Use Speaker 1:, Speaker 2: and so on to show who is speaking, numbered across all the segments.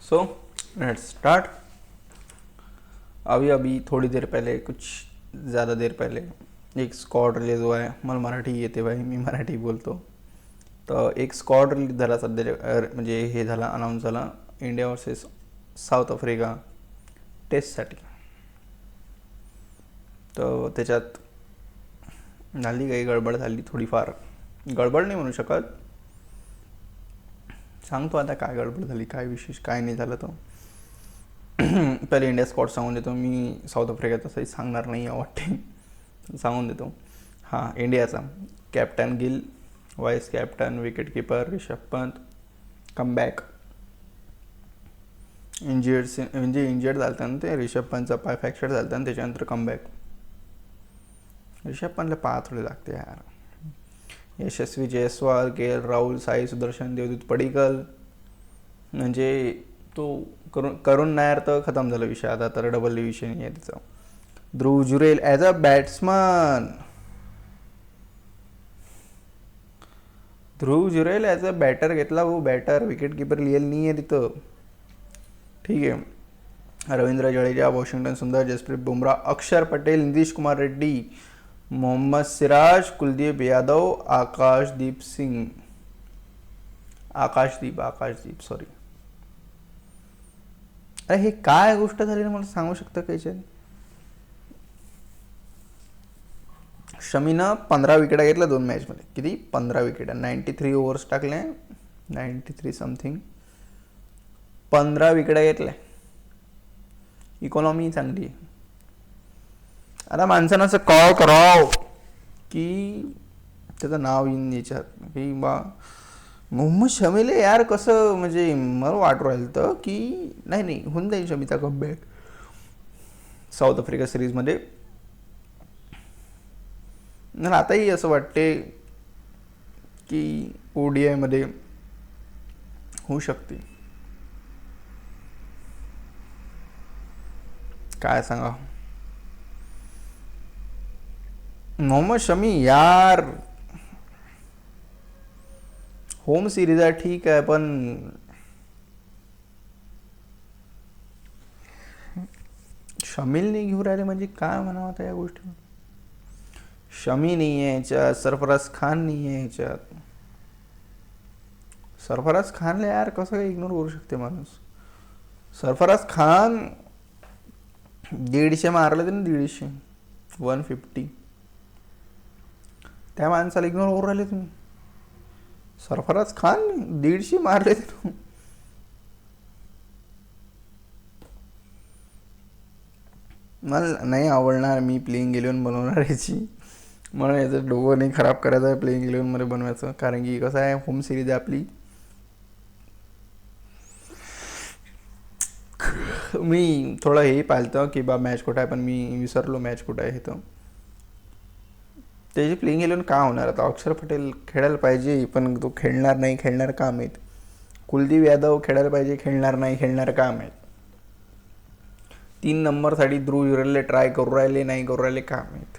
Speaker 1: So let's start. अभी थोड़ी देर पहले, कुछ ज़्यादा देर पहले एक स्क्वॉड रिलीज हुआ है. मला मराठी येते भाई, मी मराठी बोलतो. तर एक स्क्वॉड रिलीज झाला सध्या, म्हणजे हे झाला, अनाऊन्स झाला इंडिया वर्सेस साऊथ आफ्रिका टेस्टसाठी. तर त्याच्यात झाली काही गडबड झाली, थोडीफार गडबड नाही म्हणू शकत. सांगतो आता काय गडबड झाली, काय विशेष काय नाही झालं. तो पहिले इंडिया स्क्वॉड सांगून देतो. मी साऊथ आफ्रिका तसंही सांगणार नाही वाटते, सांगून देतो. हां, इंडियाचा captain Gill, vice captain wicket keeper Rishabh Pant, comeback. Injured झालं ना ते, रिषभ पंतचा पाय फ्रॅक्चर झाला आणि त्याच्यानंतर कमबॅक. रिषभ पंतला पाय थोडे लागते यार. यशस्वी जयस्वाल, के एल राहुल, साई सुदर्शन, देवदूत पडिक्कल, म्हणजे तो करून नायर तर खतम झाला विषय. आता तर डबल विषय नाही आहे त्याचा. Dhruv Jurel as a batsman, Dhruv Jurel as a batter घेतला हो. बॅटर विकेट कीपर लिहिल नाही आहे तिथं, ठीक आहे. रवींद्र जडेजा, वॉशिंग्टन सुंदर, जसप्रीत बुमराह, अक्षर पटेल, नितीश कुमार रेड्डी, मोहम्मद सिराज, कुलदीप यादव, आकाशदीप, सॉरी. अरे हे काय गोष्ट झाली ना, मला सांगू शकता काहीच्या. शमीनं 15 विकेटा घेतल्या 2 मॅचमध्ये. किती? 15 विकेटा, 93 ओव्हर्स टाकले, 93 समथिंग, 15 विकेटा घेतल्या. इकॉनॉमी चांगली आहे. आता माणसानं असं कॉल करावं की त्याचं नाव येईन याच्यात की बा मोहम्मद शमीला यार कसं, म्हणजे मला वाटू राहिलं तर की नाही होऊन जाईल शमीचा कमबॅक साऊथ आफ्रिका सिरीजमध्ये. मला आताही असं वाटते की ODIमध्ये होऊ शकते. काय सांगा, मोहम्मद शमी यार होम सिरीज आहे ठीक आहे, पण शमील नाही घेऊन राहिले म्हणजे काय म्हणावं आता या गोष्टी. शमी नाही आहे याच्यात, सरफराज खान नाही आहे याच्यात. सरफराज खानला यार कसं काय इग्नोर करू शकते माणूस. सरफराज खान 150 मारले ते ना, 150. त्या माणसाला इग्नोर करू राहिले तुम्ही. सरफराज खान 150 मारले ते. मला नाही आवडणार, मी प्लेइंग 11 बनवणार याची. मला याचं डोकं नाही खराब करायचं आहे प्लेइंग 11मध्ये बनवायचं, कारण की कसं आहे होम सिरीज आहे आपली. मी थोडं हे पाहिलं की बा मॅच कुठं आहे, पण मी विसरलो मॅच कुठं आहे. हे तर त्याची प्लेइंग 11 का होणार. आता अक्षर पटेल खेळायला पाहिजे, पण तो खेळणार का माहीत. कुलदीप यादव खेळायला पाहिजे, खेळणार का माहीत. 3 नंबरसाठी ध्रुव जुरेलला ट्राय करू राहिले का माहीत.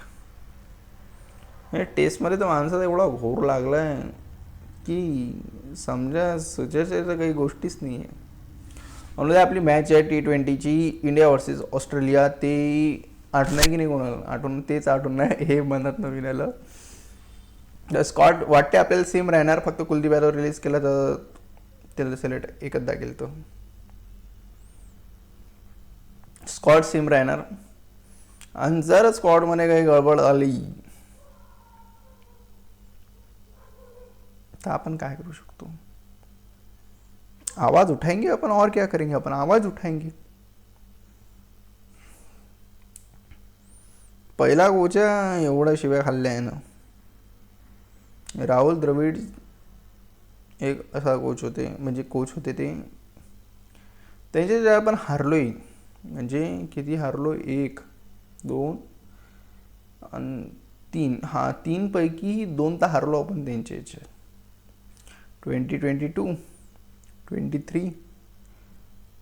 Speaker 1: टेस्टमध्ये तर माणसाचा एवढा घोर लागला आहे की समजा सुचायचं काही गोष्टीच नाही आहे. म्हणून आपली मॅच आहे T20ची इंडिया वर्सेस ऑस्ट्रेलिया. ते आठवण आहे की नाही कोणाला, आठवण नाही हे म्हणत नवीन आलं. स्कॉट वाटते आपल्याला सेम राहणार, फक्त कुलदीप यादव रिलीज केला तर त्याला सिलेक्ट एकदा केलं तर स्कॉट सेम राहणार. आणि जर स्कॉडमध्ये काही गडबड आली तर आपण काय करू शकतो. आवाज उठाएंगे अपन, और क्या करेंगे अपन, आवाज उठाएंगे. पहिला कोचा एवढ्या शिव्या खाल्ल्या आहे ना. राहुल द्रविड एक असा कोच होते ते. त्यांच्या जे आपण हारलोय, म्हणजे किती हारलो, 1, 2 आणि 3. हां, 3 पैकी 2 तर हारलो आपण त्यांच्या याच्यात. 2022, 23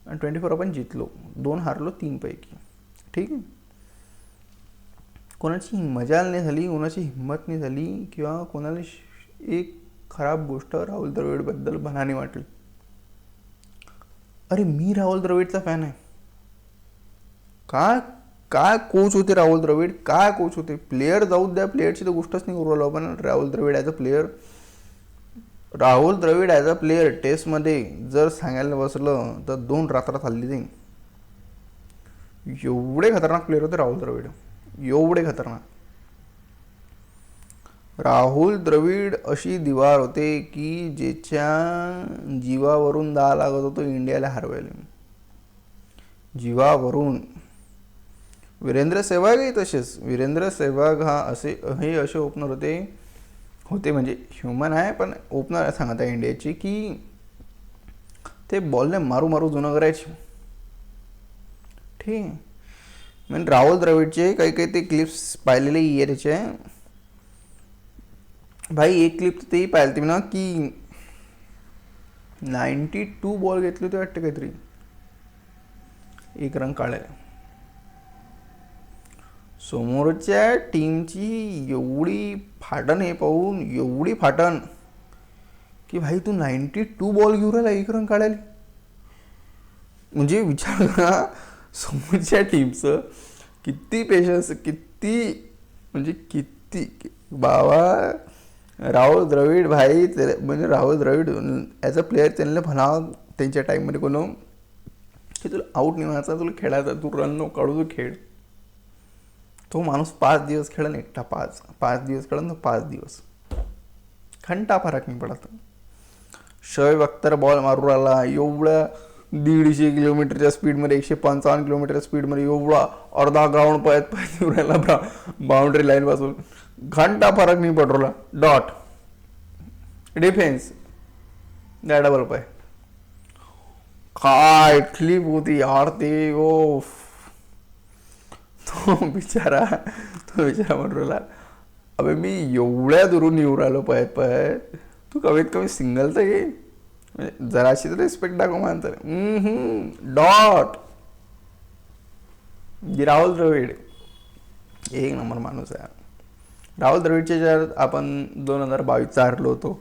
Speaker 1: आणि 24 आपण जितलो. 2 हारलो 3 पैकी, ठीक आहे. कोणाची मजाल नाही झाली, कोणाची हिंमत नाही झाली, किंवा कोणाला एक खराब गोष्ट राहुल द्रविडबद्दल बनाने वाटली. अरे मी राहुल द्रविडचा फॅन आहे. काय काय कोच होते राहुल द्रविड, काय कोच होते. प्लेयर जाऊ द्या, प्लेयरची तर गोष्टच नाही करू राहिलो आपण. Rahul Dravid as a player, Rahul Dravid as a player टेस्टमध्ये जर सांगायला बसलं तर 2 रात्र चालली जाईल. एवढे खतरनाक प्लेयर होते राहुल द्रविड, एवढे खतरनाक. राहुल द्रविड अशी दिवार होते की ज्याच्या जीवावरून 10 लागत होतो इंडियाला हरवायला, जीवावरून. वीरेंद्र सेहवागही तसेच. वीरेंद्र सेहवाग हे असे ओपनर होते म्हणजे ह्युमन आहे पण ओपनर सांगत आहे इंडियाची, की ते बॉलने मारू मारू जुनं करायचे. ठीक. म्हणजे राहुल द्रविडचे काही काही ते क्लिप्स पाहिलेले याचे. भाई एक क्लिप तेही पाहिलं ते ना की 92 बॉल घेतले होते वाटते काहीतरी, 1 रन काढायला. समोरच्या टीमची एवढी फाटण हे पाहून, एवढी फाटण की भाई तू 92 बॉल घेऊन राहिला 1 रन काढायला. म्हणजे विचार करा समोरच्या टीमचं किती पेशन्स, किती म्हणजे किती. बाबा राहुल द्रविड भाई, म्हणजे Rahul Dravid as a player त्यांना म्हणावं त्यांच्या टाईममध्ये कोण की तुला आऊट नाही व्हायचा, तुला खेळायचा, तू रन नको काढू, तू खेळ. तो माणूस 5 दिवस खेळन एकटा, 5 दिवस खेळन 5 दिवस, घंटा फरक नाही पडत. शोएब अख्तर बॉल मारू राहिला एवढ्या 150 किलोमीटरच्या स्पीडमध्ये, 155 किलोमीटरच्या स्पीडमध्ये, एवढा अर्धा ग्राउंड पळत येऊ राहिला बाउंड्री लाईनपासून, घंटा फरक नाही पडला. डॉट डिफेन्स द्या डबल पाय. काय क्लिप होती यार ते. ओ तो बिचारा म्हणून राहिला, अबे मी एवढ्या दुरून येऊ राहिलो पळत, तू कमीत कमी सिंगल तर घे, म्हणजे जराशी तर रिस्पेक्ट दाखव मानतं. डॉट. राहुल द्रविड एक नंबर माणूस आहे. राहुल द्रविडचे जर आपण 2022 हरलो होतो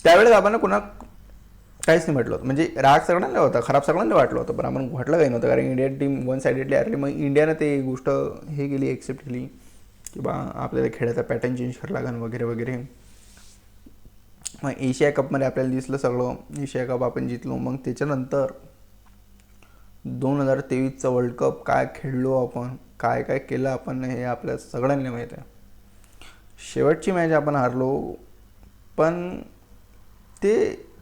Speaker 1: त्यावेळेस आपण कोणा काहीच नाही म्हटलं होतं. म्हणजे राग सगळ्यांना होता, खराब सगळ्यांना वाटलं होतं, पण आपण म्हटलं काही नव्हतं. कारण इंडियन टीम 1 साइडेडली हरली. मग इंडियानं ते गोष्ट हे केली, एक्सेप्ट केली की बा आपल्याला खेळाचा पॅटर्न चेंज करायला लागेल वगैरे वगैरे. मग एशिया कपमध्ये आपल्याला दिसलं सगळं. एशिया कप आपण जिंकलो. मग त्याच्यानंतर 2023चा वर्ल्ड कप काय खेळलो आपण, काय काय केलं आपण, हे आपल्या सगळ्यांना माहीत आहे. शेवटची मॅच आपण हारलो, पण ते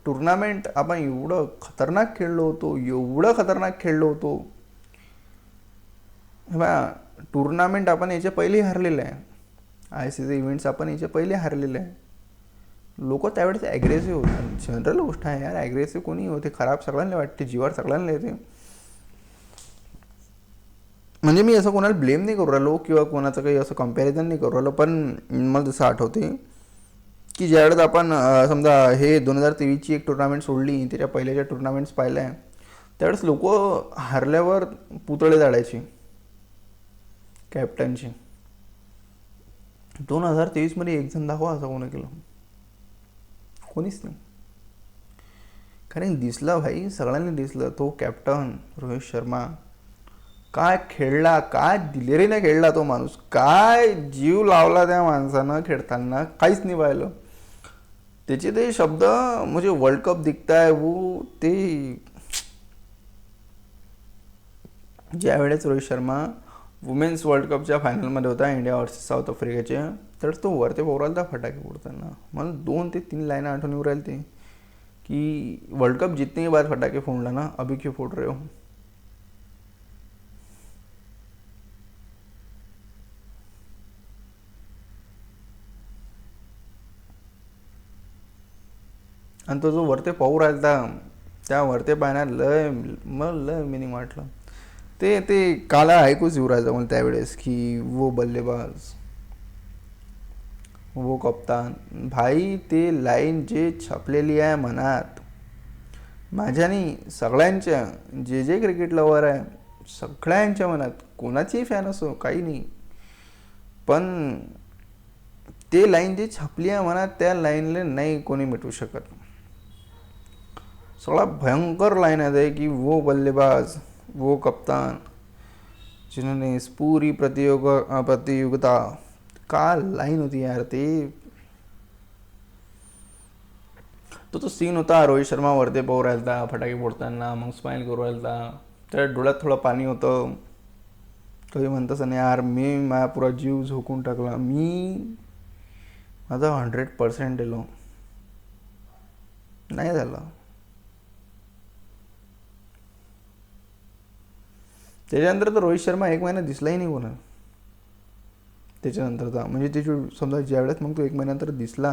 Speaker 1: टुर्नामेंट आपण एवढं खतरनाक खेळलो होतो, एवढं खतरनाक खेळलो होतो. बा टुर्नामेंट आपण याच्या पहिले हारलेलं आहे. ICC इव्हेंट्स आपण याच्या पहिले हारलेले आहे. लोक त्यावेळेस ॲग्रेसिव्ह होते. जनरल गोष्ट आहे यार, ॲग्रेसिव्ह कोणी होते, खराब सगळ्यांना वाटते, जीवावर सगळ्यांना येते. म्हणजे मी असं कोणाला ब्लेम नाही करू राहिलो किंवा कोणाचं काही असं कम्पॅरिझन नाही करू राहिलो, पण मला जसं आठवते की ज्यावेळेस आपण समजा हे 2023ची एक टुर्नामेंट सोडली, त्याच्या पहिल्याच्या टुर्नामेंट्स पाहिल्या, त्यावेळेस लोक हारल्यावर पुतळे जाळायचे कॅप्टनची. 2023मध्ये एक जण दाखवा असं कोणी केलं, कोणीच नाही. कारण दिसलं भाई, सगळ्यांनी दिसलं तो कॅप्टन रोहित शर्मा काय खेळला, काय दिलेरीने खेळला तो माणूस, काय जीव लावला त्या माणसानं खेळताना, काहीच नाही पाहिलं. त्याचे ते शब्द म्हणजे वर्ल्ड कप दिखताय वो, ते ज्या वेळेस रोहित शर्मा वुमेन्स वर्ल्ड कपच्या फायनलमध्ये होता इंडिया वर्सेस साऊथ आफ्रिकेचे, तर तो वरते पोराला फटाके फोडताना मला 2 ते 3 लाईन आठवण येऊ राहील ते की वर्ल्ड कप जीतने के बाद फटाके फोडला ना, अभी क्यों फोड़ रहे हो. आणि तो जो वरते पाहू राहिला त्या वरते पाहण्यात लय मिनिंग वाटलं. ते काला ऐकूच येऊ राहिलं मला त्यावेळेस की वो बल्लेबाज, वो कप्तान. भाई ते लाईन जे छापलेली आहे मनात माझ्यानी, सगळ्यांच्या जे जे क्रिकेट लवर आहे सगळ्यांच्या मनात, कोणाचीही फॅन असो काही नाही, पण ते लाईन जी छापली आहे मनात, त्या लाईनला नाही कोणी मिटवू शकत. सगळा भयंकर लाइन आहे कि वो बल्लेबाज, वो कप्तान जिन्होंने इस पूरी प्रतियोगिता का लाइन होती यार ते. तो सीन होता रोहित शर्मा वरती पाहू राहिलता फटाके फोडताना, मग स्माईल करू राहिलता, त्या डोळ्यात थोडं पाणी होतं. कधी म्हणतंच नाही यार मी माझा पुरा जीव झोकून टाकला, मी माझा 100% दिलो, नाही झालं. त्याच्यानंतर तर रोहित शर्मा 1 महिना दिसलाही नाही कोणा. त्याच्यानंतरचा म्हणजे त्याची समजा ज्यावेळेस मग तो 1 महिन्यानंतर दिसला,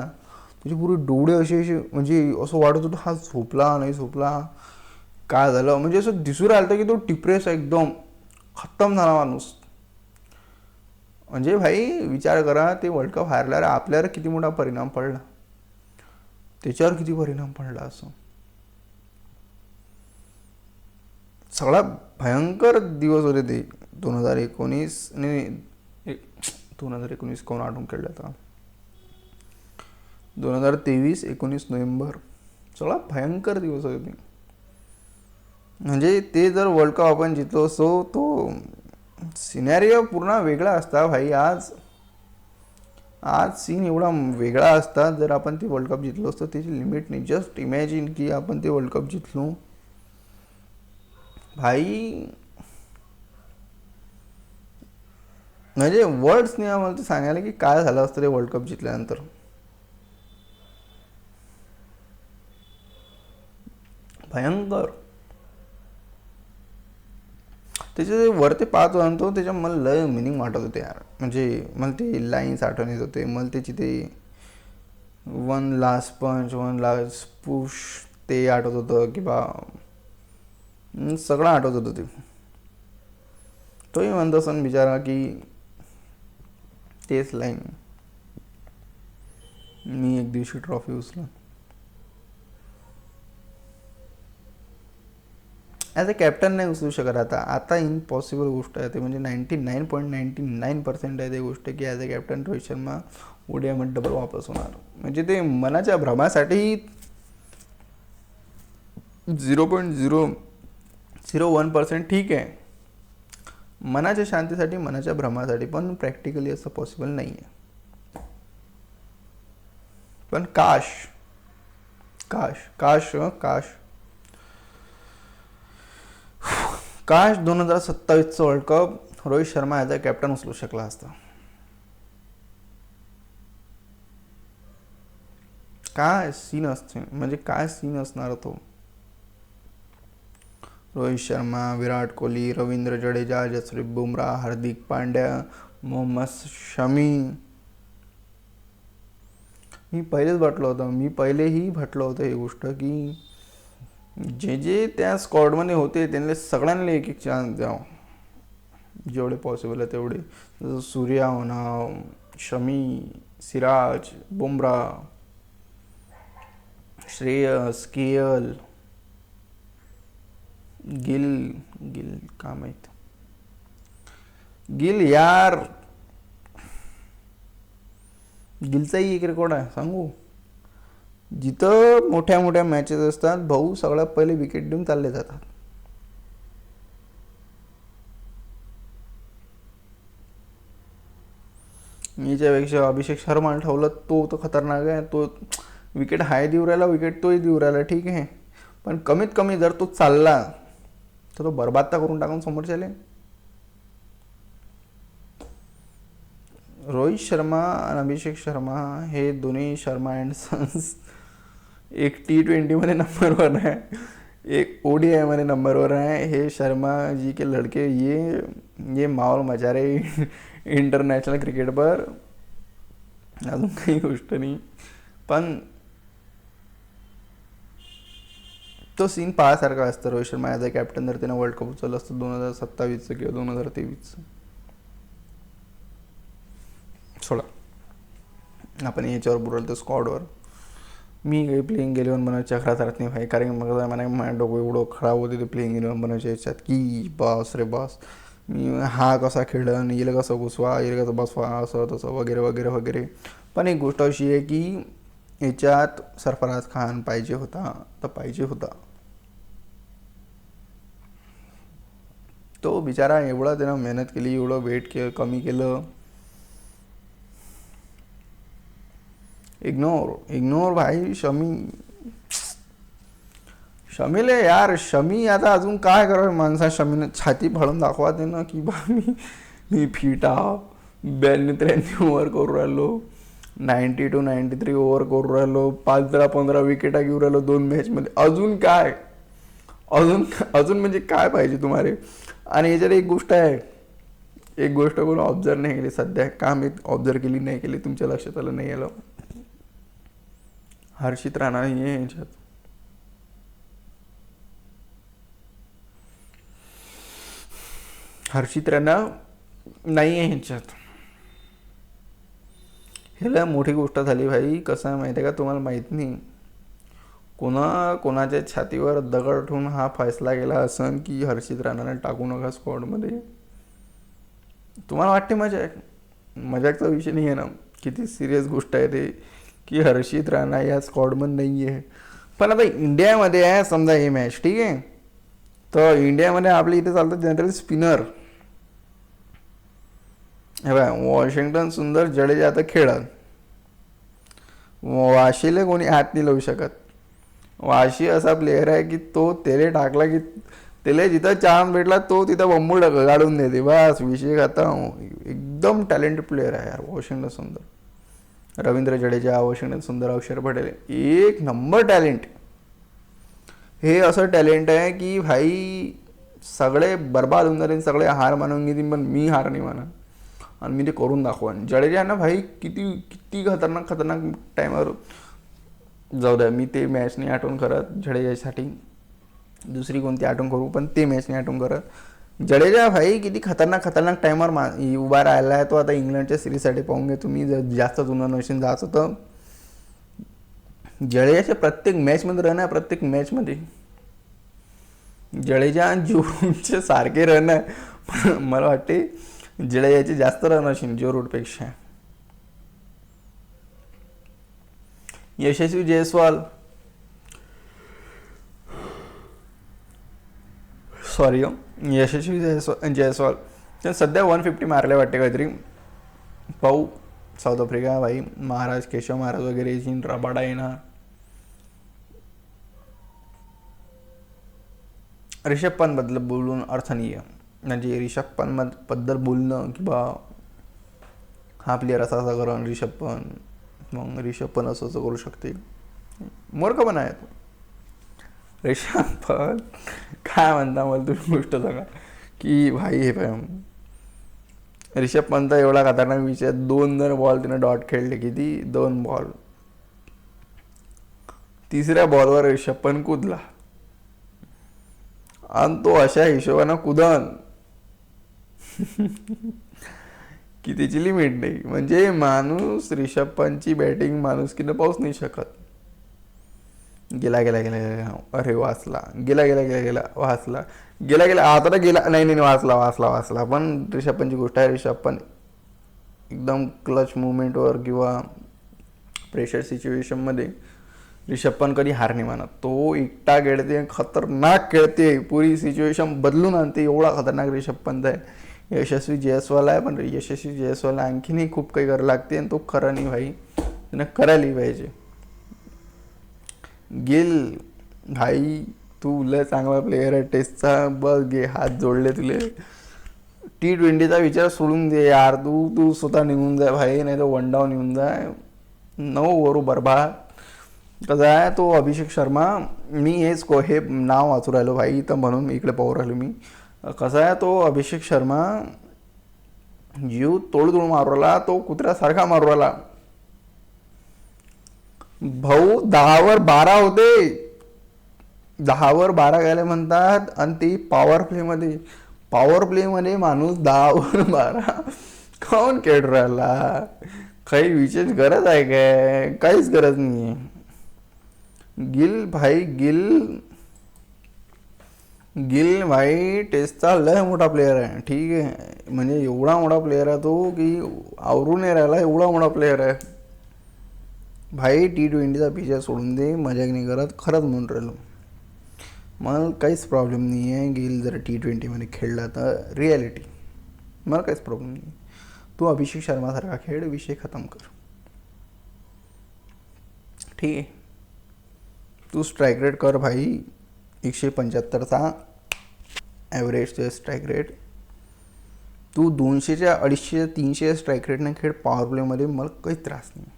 Speaker 1: त्याचे पुरे डोळे असे असे म्हणजे असं वाटत होतं हा झोपला नाही झोपला, काय झालं, म्हणजे असं दिसू राहिलं की तो डिप्रेस एकदम खतम झाला माणूस. म्हणजे भाई विचार करा, ते वर्ल्ड कप हारल्यावर आपल्यावर किती मोठा परिणाम पडला, त्याच्यावर किती परिणाम पडला. असं सगळा भयंकर दिवस होते ते 2019 नाही 2019 कोण आठवून खेळला होता, 2023 19 नोव्हेंबर, सगळा भयंकर दिवस होते ते. म्हणजे ते जर वर्ल्ड कप आपण जिंकलो असतो तो सिनॅरिओ पूर्ण वेगळा असता भाई. आज सीन एवढा वेगळा असता जर आपण ते वर्ल्ड कप जिंकलो असतो. त्याची लिमिट नाही. जस्ट इमॅजिन की आपण ते वर्ल्ड कप जिंकलो भाई, म्हणजे वर्ड्स नाही आम्हाला ते सांगायला की काय झालं असतं ते वर्ल्ड कप जिंकल्यानंतर. भयंकर. त्याचे वरती पाहत होतो त्याच्या मला लय मिनिंग वाटत होते यार. म्हणजे मला ते लाईन्स आठवण येत होते, मला त्याची ते 1 लास्ट पंच 1 लास्ट पुश ते आठवत होतं किंवा सगळं आठवत होतं ते. तोही म्हणत असन बिचारा की तेच लाईन, मी एक दिवशी ट्रॉफी उचला. ॲज अ कॅप्टन नाही उचलू शकत आता इम्पॉसिबल गोष्ट आहे ते. म्हणजे 99.99% आहे ते गोष्ट की as a captain Rohit Sharma ओडीआयमध्ये डबल वापस होणार. म्हणजे ते मनाच्या भ्रमासाठी 0.001% ठीक आहे, मनाच्या शांतीसाठी मनाच्या भ्रमासाठी, पण प्रॅक्टिकली असं पॉसिबल नाही आहे. पण काश काश काश काश काश 2027चं world cup Rohit Sharma as a captain उचलू शकला असता. काय सीन असते, म्हणजे काय सीन असणार तो. रोहित शर्मा, विराट कोहली, रवींद्र जडेजा, जसप्रीत बुमराह, हार्दिक पांड्या, मोहम्मद शमी. मी पहिलेही म्हटलं होतं ही गोष्ट की जे त्या स्क्वॉडमध्ये होते त्यांना सगळ्यांना एक एक चान्स द्यावं, जेवढे पॉसिबल आहे तेवढे. जसं सूर्या म्हणा, शमी, सिराज, बुमराह, श्रेयस, केएल, गिल का माहीत. गिल यार, गिलचाही एक रेकॉर्ड आहे सांगू. जिथं मोठ्या मोठ्या मॅचेस असतात भाऊ सगळ्यात पहिले विकेट देऊन चालले जातात. मीच्यापेक्षा अभिषेक शर्मा ठेवलं तो खतरनाक आहे. तो विकेट हाय देऊ राहिला, विकेट तोही देऊ राहिला ठीक आहे, पण कमीत कमी जर तो चालला तर तो बरबाद तर करून टाकून समोरच्याले. रोहित शर्मा आणि अभिषेक शर्मा हे दोन्ही शर्मा अँड सन्स एक T20 मध्ये नंबर 1 आहे, एक ODI मध्ये नंबर 1 आहे. हे शर्मा जी के लड़के ये माहौल मचा रहे इंटरनॅशनल क्रिकेट पर. अजून काही गोष्ट नाही, पण तो सीन पाहासारखा असतं. Rohit Sharma as a captain जर त्यानं वर्ल्ड कप उचललं असतं 2027 किंवा 2023. सोडा आपण याच्यावर बोलतो स्क्वॉडवर. मी काही प्लेइंग 11 बनवायची चक्रात राहत नाही भाई, कारण मग माझ्या डोकं एवढं खराब होते ते प्लेइंग 11 बनवायच्या याच्यात की बस रे बस, मी हा कसा खेळन, येलं कसं घुसवा, येलं कसं बसवा, असं तसं वगैरे वगैरे वगैरे. पण एक गोष्ट अशी आहे की याच्यात सरफराज खान पाहिजे होता तर पाहिजे होता. तो बिचारा एवढा त्यानं मेहनत केली, एवढं वेट कमी केलं. इग्नोर भाई. शमीले यार, शमी आता अजून काय करावं माणसा. शमीनं छाती फाडून दाखवा दे ना की बा मी फिट आहो. 92-93 ओव्हर करू राहिलो, 90 to 93 ओव्हर करू राहिलो, 5-15 विकेटा घेऊन राहिलो 2 मॅचमध्ये. अजून काय, अजून म्हणजे काय पाहिजे तुम्हाला. आणि याच्यात एक गोष्ट आहे, एक गोष्ट कोण ऑब्झर्व नाही केली सध्या. का मी ऑब्झर्व केली नाही केली तुमच्या लक्षात आलं नाही आलं. हर्षित राणा नाही आहे याच्यात. हर्षित राणा नाही आहे ह्याच्यात. ह्याला मोठी गोष्ट झाली भाई. कसं आहे माहिती आहे का, तुम्हाला माहीत नाही कोणाच्या छातीवर दगड ठेवून हा फैसला केला असं की हर्षित राणाने टाकू नका स्क्वॉडमध्ये. तुम्हाला वाटते मजाक, मजाकचा विषय नाही आहे ना. किती सिरियस गोष्ट आहे ते की हर्षित राणा या स्क्वॉडमध्ये नाही आहे. पण आता इंडियामध्ये आहे समजा ही मॅच, ठीक आहे. तर इंडियामध्ये आपल्या इथे चालतं जनरल स्पिनर. हे बघा, वॉशिंग्टन सुंदर, जडेजा आता खेळत. वाशीला कोणी हात नाही लावू शकत. वाशी असा प्लेअर आहे की तो त्याला टाकला की त्याला जिथं चान्स भेटला तो तिथं बंबू काढून देते. बस विषय खतम. एकदम टॅलेंटेड प्लेअर आहे यार वॉशिंग्टन सुंदर. रवींद्र जडेजा, वॉशिंग्टन सुंदर, अक्षर पटेल, एक नंबर टॅलेंट. हे असं टॅलेंट आहे की भाई सगळे बर्बाद होऊन जातील, सगळे हार मानून घेतील, पण मी हार नाही माना आणि मी ते करून दाखवान. जडेजा ना भाई किती खतरनाक टायमावर. जाऊ द्या, मी ते मॅच नाही आठवण करत जडेजासाठी. दुसरी कोणती आठवण करू, पण ते मॅच नाही आठवण करत. जडेजा भाई किती खतरनाक टायमावर उभा राहिला आहे. तो आता इंग्लंडच्या सिरीजसाठी पाहून घ्या तुम्ही. जर जास्त जुनं नशीन जायचं तर जडेजाच्या प्रत्येक मॅचमध्ये रन आहे. प्रत्येक मॅचमध्ये जडेजा जो रूटचे सारखे रन आहे. मला वाटते जडेजाचे जास्त रन असेल जो रूटपेक्षा. यशस्वी जयस्वाल, यशस्वी जयस्वाल तर सध्या 150 मारले वाटते काहीतरी. पाहू साऊथ आफ्रिका भाई. महाराज, केशव महाराज वगैरे येतील, रबाडा येणार. रिषभ पंतबद्दल बोलून अर्थ नाही आहे. म्हणजे रिषभ पंतबद्दल बोलणं की बा हा प्लेअर असा करा रिषभ पंत, मग रिषभ पंत असं करू शकते, मूर्ख पण आहे तो. रिषभ पंत काय म्हणता मला तुम्ही गोष्ट सांगा की भाई हे पाय रिषभ पंत एवढा खतरनाक विषय. 2 बॉल तिने डॉट खेळले. किती 2 बॉल. तिसऱ्या बॉलवर रिषभ पंत कुदला आणि तो अशा हिशोबानं कुदन की त्याची लिमिट नाही. म्हणजे माणूस रिषभ पंतची बॅटिंग माणुसकीनं पाहूच नाही शकत. गेला अरे वाचला, गेला वाचला, गेला आता तर गेला नाही वाचला. पण रिषभ पंतची गोष्ट आहे. रिषभ पंत एकदम क्लच मुवमेंटवर किंवा प्रेशर सिच्युएशनमध्ये रिषभ पंत कधी हार नाही मानत. तो एकटा खेळते, खतरनाक खेळते, पुरी सिच्युएशन बदलून आणते. एवढा खतरनाक रिषभ पंत आहे. यशस्वी जयस्वाल आहे, पण यशस्वी जयस्वाल आणखीनही खूप काही करायला लागते आणि तो खरं नाही भाई, त्यानं करायला पाहिजे. गिल भाई तू लय चांगला प्लेअर आहे टेस्टचा. बस घे, हात जोडले तुले. T20चा विचार सोडून दे यार. तू स्वतः निघून जाय भाई, नाही तर 1 डाऊन निघून जाय. 9 ओव्हर बरबाद. कसं आहे तो अभिषेक शर्मा, मी हे नाव वाचू राहिलो भाई तर म्हणून इकडे पाहू राहिलो मी. कसं आहे तो अभिषेक शर्मा जीव तोड मारू राहिला. तो कुत्र्यासारखा मारू राहिला भाऊ. 10वर 12 होते. 10वर 12 गेले म्हणतात. आणि ते पॉवर प्लेमध्ये माणूस 10वर 12 कोण खेळ राहिला. काही विशेष गरज आहे काय? काहीच गरज नाही. गिल भाई टेस्टचा लय मोठा प्लेअर आहे, ठीक आहे. म्हणजे एवढा मोठा प्लेअर आहे तो की आवरून नाही राहिला. एवढा मोठा प्लेअर आहे भाई. T20चा पिक्चर सोडून दे, मजाक नाही करत, खरंच म्हणून राहिलो. मला काहीच प्रॉब्लेम नाही आहे गिल जर T20मध्ये खेळला तर रिॲलिटी मला काहीच प्रॉब्लेम नाही. तू अभिषेक शर्मासारखा खेळ, विषय खतम कर. ठीक आहे, तू स्ट्राईक रेट कर भाई 175चा ॲव्हरेज स्ट्राईक रेट. तू 200च्या 250च्या 300 स्ट्राईक रेटने खेळ पॉवर प्लेमध्ये, मला काही त्रास नाही.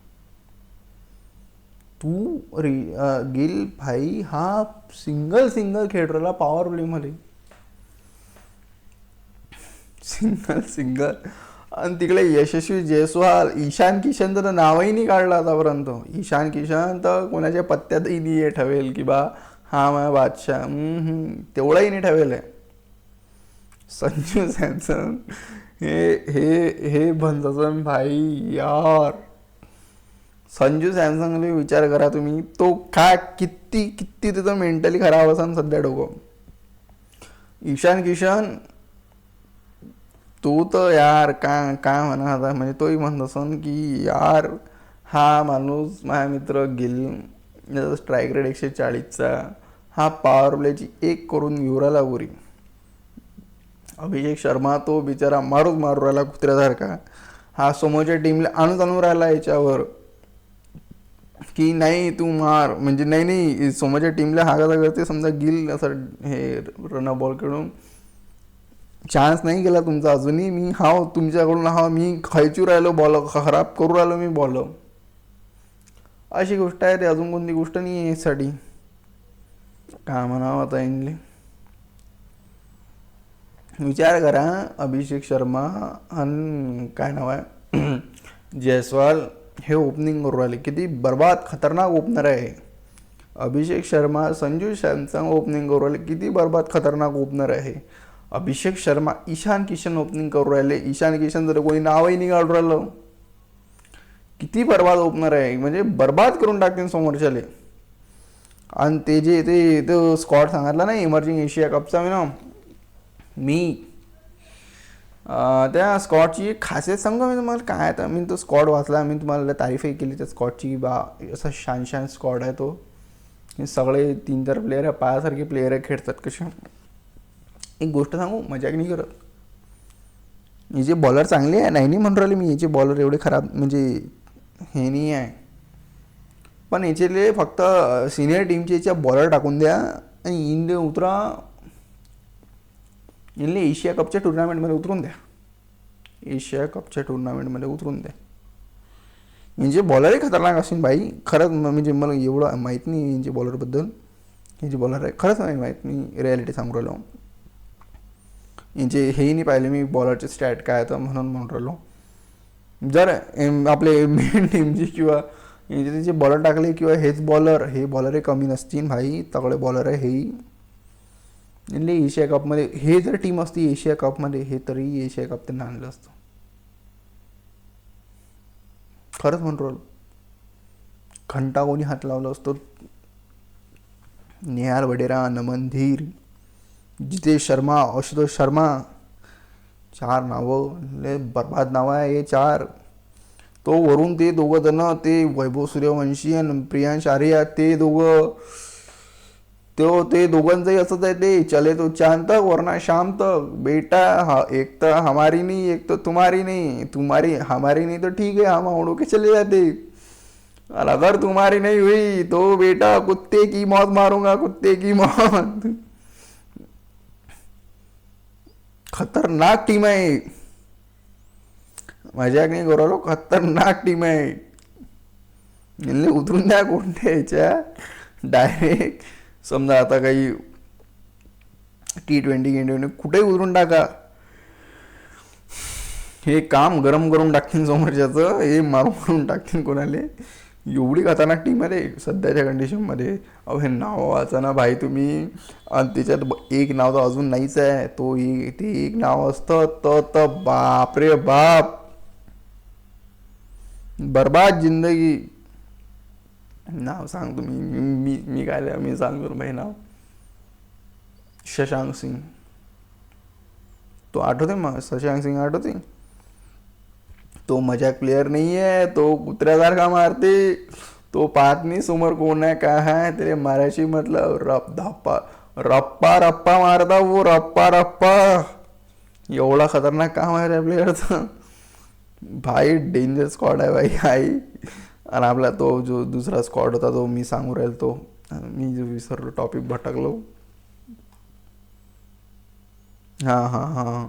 Speaker 1: तू गिल भाई हा सिंगल खेळ राहिला पॉवर प्लेमध्ये, सिंगल. आणि तिकडे यशस्वी जयस्वाल, ईशान किशन तर नावही नाही काढलं आतापर्यंत. ईशान किशन तर कोणाच्या पत्त्यातही नाही आहे ठेवेल की बा हा माझा बादशाह, तेवढाही नाही ठेवेल आहे. संजू सॅमसन हे हे हे बनसन भाई यार. संजू सॅमसंगला विचार करा तुम्ही, तो काय किती त्याचं मेंटली खराब असन सध्या डोकं. ईशान किशन तो तर यार काय म्हणा आता, म्हणजे तोही म्हणत असन की यार हा माणूस माझा मित्र गिल स्ट्राईक रेट 140चा, हा पॉवर प्लेची 1 करून घेऊ राहिला गोरी. अभिषेक शर्मा तो बिचारा मारू राहिला कुत्र्यासारखा. हा समोरच्या टीमला आणून राहिला याच्यावर की नाही तू मार, म्हणजे नाही समोरच्या टीमला हा कसा करते, समजा गिल असं हे रन बॉल खेळून चान्स नाही गेला तुमचा अजूनही, मी तुमच्याकडून मी खायचू राहिलो बॉल, खराब करू राहिलो मी बॉल, अशी गोष्ट आहे. ते अजून कोणती गोष्ट नाही आहे यासाठी. काय म्हणावं आता इंग्लिश. विचार करा अभिषेक शर्मा आणि काय नाव आहे जयस्वाल हे ओपनिंग करू राहिले, किती बर्बाद खतरनाक ओपनर आहे. अभिषेक शर्मा संजू सॅमसन ओपनिंग करू राहिले, किती बर्बाद खतरनाक ओपनर आहे. अभिषेक शर्मा ईशान किशन ओपनिंग करू राहिले, ईशान किशन जर कोणी नावही नाही काढू राहिलं, किती बर्बाद ओपनर आहे, म्हणजे बर्बाद करून टाकतील समोरच्याले. आणि ते जे ते स्क्वॉड सांगितलं ना इमर्जिंग एशिया कपचा मी त्या स्कॉटची खासियत सांगू मी तुम्हाला काय आहे. मी तो स्कॉड वाचला, मी तुम्हाला तारीफही केली त्या स्कॉटची, बा असं छान स्कॉड आहे तो. हे सगळे 3-4 प्लेयर आहे, पायासारखे प्लेयर आहे, खेळतात कसे. एक गोष्ट सांगू, मजाक नाही करत, याचे बॉलर चांगले आहे, नाही म्हणून राहिले मी, याचे बॉलर एवढे खराब म्हणजे हे नाही आहे, पण याचे फक्त सिनियर टीमचे याच्या बॉलर टाकून द्या आणि इंडिया उतरा, यांनी एशिया कपच्या टुर्नामेंटमध्ये उतरून द्या, एशिया कपच्या टुर्नामेंटमध्ये उतरून द्या. म्हणजे बॉलरही खतरनाक असेल भाई, खरंच. म्हणजे मला एवढं माहीत नाही यांचे बॉलरबद्दल, यांचे बॉलर आहे खरंच नाही माहीत, मी रिॲलिटी सांगू राहिलो. यांचे हेही नाही पाहिले मी बॉलरचे स्टॅट काय तर म्हणून राहिलो. जर आपले मेन टीमची किंवा यांचे जे बॉलर टाकले किंवा हेच बॉलर, हे बॉलरही कमी नसतील भाई, तगडे बॉलर आहे हेही. यांनी एशिया कपमध्ये, हे जर टीम असती एशिया कपमध्ये, हे तरी एशिया कप त्यांना आणलं असतं, खरंच म्हणून राहिलो. घंटा कोणी हात लावला असतो, नेहाल वडेरा, नमन धीर, जितेश शर्मा, आशुतोष शर्मा, 4 नावं लय बर्बाद नावं आहे हे 4. तो वरून ते दोघं जण, ते वैभव सूर्यवंशी आणि प्रियांश आर्या, ते दोघांचंही असंच आहे. ते चले तो चांद तक वरना शाम तक बेटा, हा एक तर हमारी नहीं, एक तो तुम्हारी नहीं, तुम्हारी हमारी नहीं तो ठीक है, हम उड़ो के चले जाते, और अगर तुम्हारी नहीं हुई तो बेटा कुत्ते की मौत मारूंगा, कुत्ते की मौत. खतरनाक टीम आहे, मजाक नाही करू, खतरनाक टीम आहे. यांनी उतरून द्या कोणत्या याच्या डायरेक्ट. समजा आता काही T20 कुठेही उतरून टाका, हे काम गरम करून टाकतील समोरच्याचं, हे मारून टाकतील कोणाले. एवढी खतरनाक टीम आहे सध्याच्या कंडिशनमध्ये. हे नाव वाचा ना भाई तुम्ही, आणि त्याच्यात एक नाव तर अजून नाहीच आहे, ते एक नाव असतं तर बाप रे बाप, बर्बाद जिंदगी. नाव सांग तुम्ही, मी काय मी सांगतो भाई नाव. शशांक सिंग, तो आठवते मग, शशांक सिंग आठवते. तो मजाक प्लेयर नाही आहे, तो कुत्र्यासारखा मारते, तो पाहत नाही समोर कोण आहे काय आहे, तरी मारायची मतलब रप धापा रप्पा रप्पा मारता वो, रप्पा रप्पा. एवढा खतरनाक काम आहे रे प्लेअरचं. भाई डेंजर स्क्वॉड आहे भाई आई. आणि आपला तो जो दुसरा स्क्वॉड होता तो मी सांगू राहील तो, मी जो विसरलो, टॉपिक भटकलो. हां हां हां.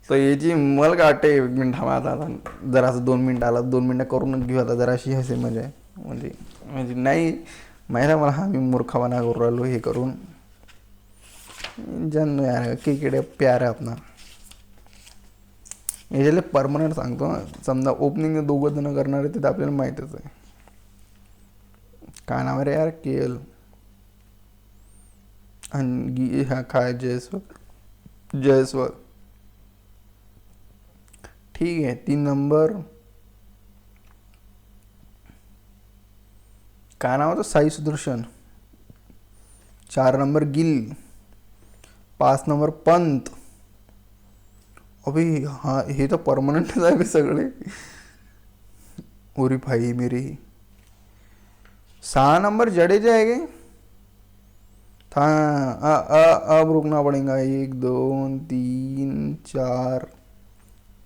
Speaker 1: तर याची मला काय वाटते, एक मिनिट थांबा आता जरासं 2 मिनिट आला, 2 मिनिटं करूनच घेऊ आता जराशी हसे मजा आहे. म्हणजे म्हणजे नाही माहिती आहे मला, हा मी मूर्खपणा करू राहिलो हे करून. जन यार क्रिकेट प्यार आहे आपला. याच्याला परमनंट सांगतो, समजा ओपनिंग 2 जण करणार आहे ते तर आपल्याला माहीतच आहे. काय नाव आहे रे यार, KL आणि हा काय जयस्वाल. ठीक आहे. 3 नंबर काय नाव होतं, Sai Sudarshan. 4 number gill. 5 number Pant. अबे हा हे तर परमनंटच आहे बे सगळे. ओरी भाई मेरी. 6 नंबर जडेजा आहे गे. था अब रुकना पडेगा. 1 2 3 4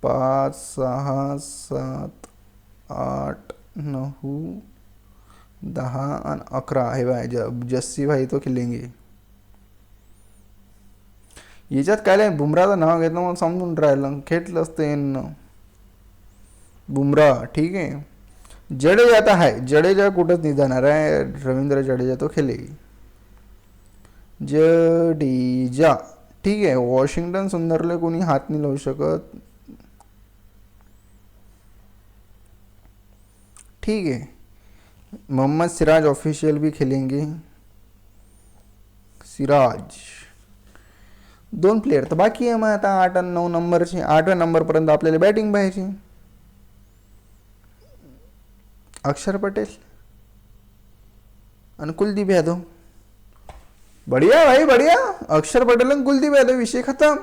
Speaker 1: 5 6 7 8 9 10 आणि 11 आहे भाई. जस्सी भाई तो खेळेंगे. याच्यात काय नाही, बुमराचं नाव घेतलं मग समजून राहिलं, खेळलं असतं बुमरा. ठीक आहे. जडेजा आता आहे, जडेजा कुठंच नाही जाणार आहे. रवींद्र जडेजा तो खेळेगी. जडेजा ठीक आहे. वॉशिंग्टन सुंदरले कोणी हात नाही लावू शकत. ठीक है. मोहम्मद सिराज ऑफिशियल भी खेलेंगे. सिराज 2 प्लेयर तर बाकी आहे. मग आता 8 आणि 9 नंबरचे, 8व्या नंबरपर्यंत आपल्याला बॅटिंग पाहायची. अक्षर पटेल आणि कुलदीप यादव. बढ़िया भाई बढ़िया. अक्षर पटेल आणि कुलदीप यादव, विषय खतम.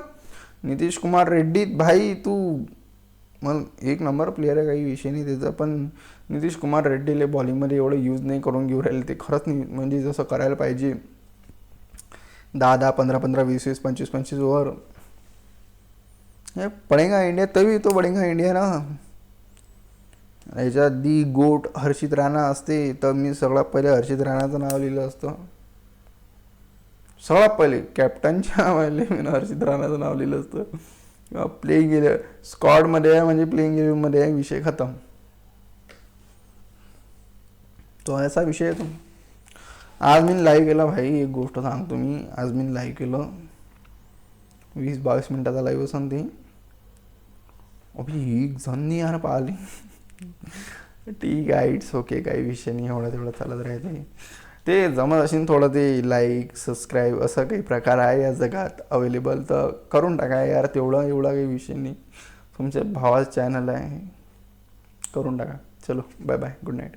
Speaker 1: नितीश कुमार रेड्डी भाई तू मग 1 नंबर प्लेअर आहे, काही विषय नाही त्याचा. पण नितीश कुमार रेड्डीला बॉलिंगमध्ये एवढं यूज नाही करून घेऊ राहिले ते, खरंच नाही. म्हणजे जसं करायला पाहिजे 10-10 15-15 20-20 25-25 ओव्हर हे पडेगा इंडिया, तभी तो पडेगा इंडिया ना. याच्यात दी गोट हर्षित राणा असते तर मी सगळ्यात पहिले हर्षित राणाचं नाव लिहिलं असतं. सगळ्यात पहिले कॅप्टनच्या पहिले मी हर्षित राणाचं नाव लिहिलं असतं. प्लेइंग एलेवन स्क्वॉडमध्ये आहे म्हणजे प्लेइंग 11मध्ये आहे, विषय खतम. तो असा विषय आहे. तो आज मी लाईव्ह केला भाई, एक गोष्ट सांगतो मी. आज मी लाईव्ह केलं 20-22 मिनिटाचा लाईव्ह असून ती अभि 1 जण नाही यार पाहिली. ठीक आहे, इट्स ओके, काही विषय नाही, एवढं तेवढं चालत राहते. ते जमत असेल थोडं ते लाईक सबस्क्राईब असं काही प्रकार आहे या जगात अवेलेबल तर करून टाका यार. तेवढा एवढा काही विषय नाही. तुमच्या भावाचं चॅनल आहे, करून टाका. चलो बाय बाय, गुड नाईट.